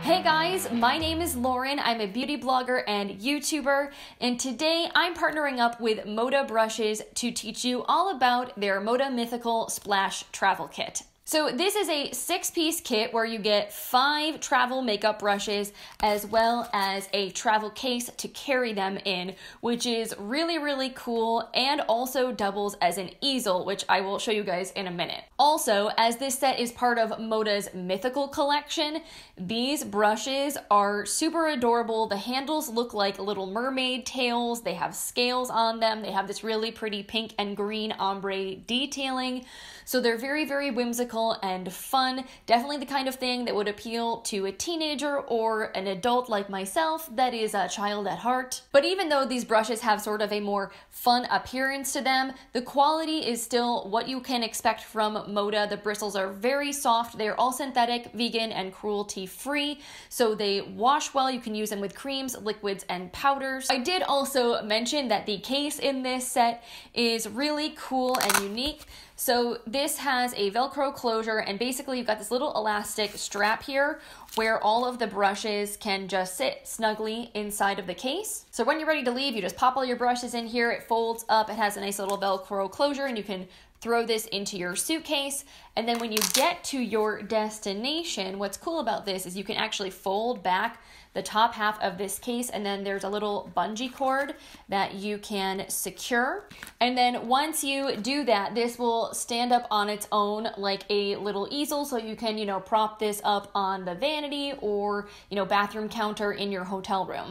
Hey guys, my name is Lauren. I'm a beauty blogger and YouTuber, and today I'm partnering up with MODA brushes to teach you all about their MODA Mythical Splash Travel Kit. So this is a 6-piece kit where you get 5 travel makeup brushes as well as a travel case to carry them in, which is really, really cool and also doubles as an easel, which I will show you guys in a minute. Also, as this set is part of MODA's Mythical collection, these brushes are super adorable. The handles look like little mermaid tails. They have scales on them. They have this really pretty pink and green ombre detailing. So they're very, very whimsical and fun. Definitely the kind of thing that would appeal to a teenager or an adult like myself that is a child at heart. But even though these brushes have sort of a more fun appearance to them, the quality is still what you can expect from MODA. The bristles are very soft. They're all synthetic, vegan, and cruelty-free, so they wash well. You can use them with creams, liquids, and powders. I did also mention that the case in this set is really cool and unique. So this has a Velcro closure, and basically you've got this little elastic strap here where all of the brushes can just sit snugly inside of the case. So when you're ready to leave, you just pop all your brushes in here. It folds up. It has a nice little Velcro closure, and you can throw this into your suitcase. And then when you get to your destination, what's cool about this is you can actually fold back the top half of this case, and then there's a little bungee cord that you can secure. And then once you do that, this will stand up on its own like a little easel, so you can, prop this up on the vanity or, bathroom counter in your hotel room.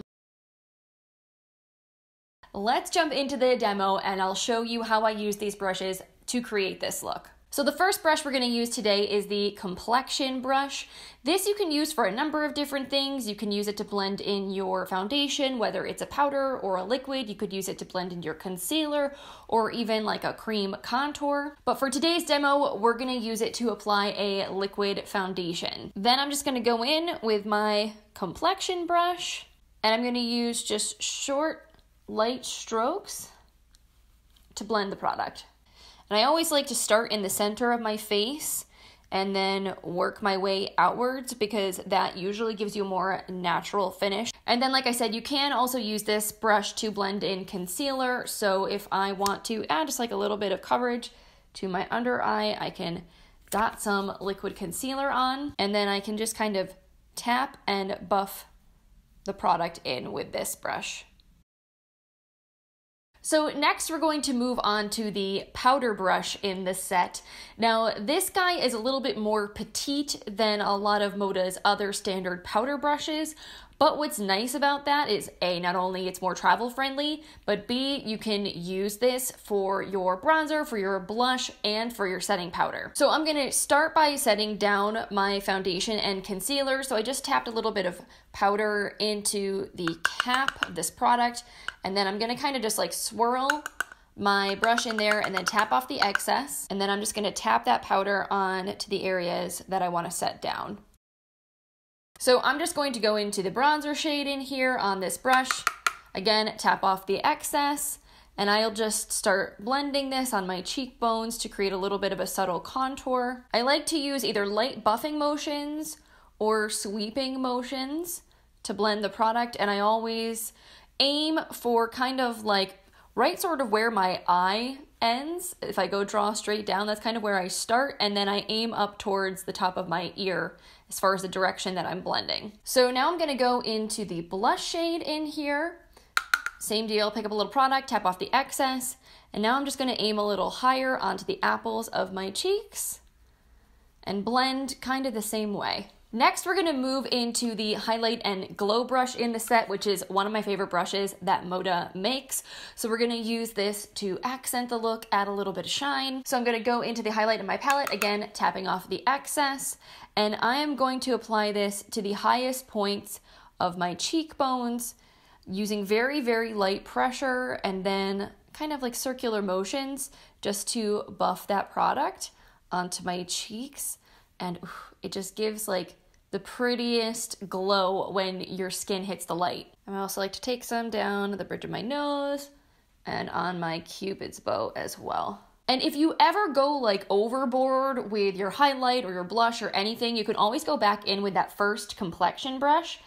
Let's jump into the demo and I'll show you how I use these brushes to create this look. So the first brush we're going to use today is the complexion brush. This you can use for a number of different things. You can use it to blend in your foundation, whether it's a powder or a liquid. You could use it to blend in your concealer or even like a cream contour. But for today's demo, we're going to use it to apply a liquid foundation. Then I'm just going to go in with my complexion brush, and I'm going to use just short, light strokes to blend the product. And I always like to start in the center of my face and then work my way outwards because that usually gives you a more natural finish. And then, like I said, you can also use this brush to blend in concealer. So if I want to add just like a little bit of coverage to my under eye, I can dot some liquid concealer on, and then I can just kind of tap and buff the product in with this brush. So next we're going to move on to the powder brush in the set. Now this guy is a little bit more petite than a lot of MODA's other standard powder brushes, but what's nice about that is A, not only it's more travel friendly, but B, you can use this for your bronzer, for your blush, and for your setting powder. So I'm gonna start by setting down my foundation and concealer. So I just tapped a little bit of powder into the cap of this product, and then I'm gonna kind of just like swirl my brush in there and then tap off the excess. And then I'm just gonna tap that powder on to the areas that I wanna set down. So I'm just going to go into the bronzer shade in here on this brush. Again, tap off the excess, and I'll just start blending this on my cheekbones to create a little bit of a subtle contour. I like to use either light buffing motions or sweeping motions to blend the product, and I always aim for kind of like right sort of where my eye ends. If I go draw straight down, that's kind of where I start, and then I aim up towards the top of my ear as far as the direction that I'm blending. So now I'm gonna go into the blush shade in here. Same deal, pick up a little product, tap off the excess, and now I'm just gonna aim a little higher onto the apples of my cheeks and blend kind of the same way. Next, we're gonna move into the highlight and glow brush in the set, which is one of my favorite brushes that MODA makes. So we're gonna use this to accent the look, add a little bit of shine. So I'm gonna go into the highlight in my palette, again, tapping off the excess, and I am going to apply this to the highest points of my cheekbones using very, very light pressure and then kind of like circular motions just to buff that product onto my cheeks. And it just gives like the prettiest glow when your skin hits the light. I also like to take some down the bridge of my nose and on my cupid's bow as well. And if you ever go like overboard with your highlight or your blush or anything, you can always go back in with that first complexion brush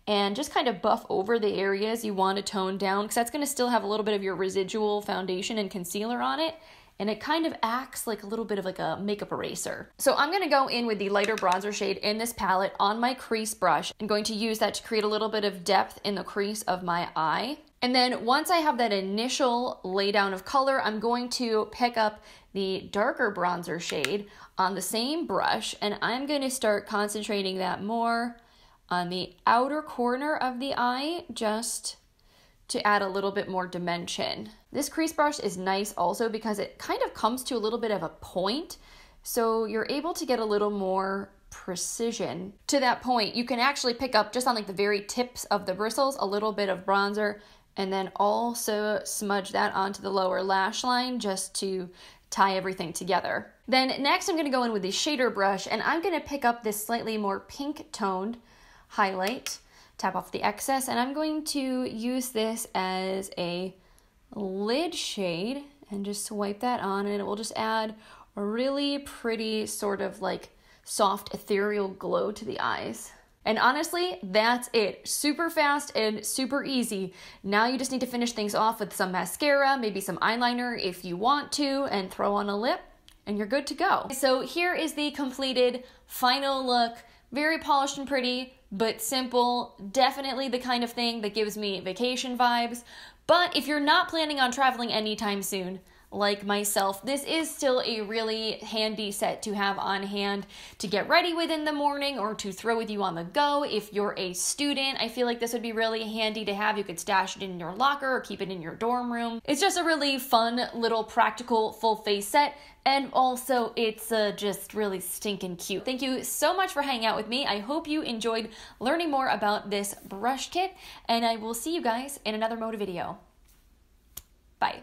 and just kind of buff over the areas you want to tone down, because that's going to still have a little bit of your residual foundation and concealer on it. And it kind of acts like a little bit of like a makeup eraser. So I'm gonna go in with the lighter bronzer shade in this palette on my crease brush. I'm going to use that to create a little bit of depth in the crease of my eye. And then once I have that initial laydown of color, I'm going to pick up the darker bronzer shade on the same brush, and I'm gonna start concentrating that more on the outer corner of the eye, just to add a little bit more dimension. This crease brush is nice also because it kind of comes to a little bit of a point, so you're able to get a little more precision. To that point, you can actually pick up just on like the very tips of the bristles a little bit of bronzer, and then also smudge that onto the lower lash line just to tie everything together. Then next I'm gonna go in with the shader brush, and I'm gonna pick up this slightly more pink toned highlight, tap off the excess, and I'm going to use this as a lid shade and just swipe that on, and it will just add a really pretty sort of like soft ethereal glow to the eyes. And honestly, that's it. Super fast and super easy. Now you just need to finish things off with some mascara, maybe some eyeliner if you want to, and throw on a lip, and you're good to go. So here is the completed final look. Very polished and pretty, but simple. Definitely the kind of thing that gives me vacation vibes. But if you're not planning on traveling anytime soon, like myself, this is still a really handy set to have on hand to get ready with in the morning or to throw with you on the go. If you're a student, I feel like this would be really handy to have. You could stash it in your locker or keep it in your dorm room. It's just a really fun little practical full face set, and also it's just really stinking cute. Thank you so much for hanging out with me. I hope you enjoyed learning more about this brush kit, and I will see you guys in another MODA video. Bye.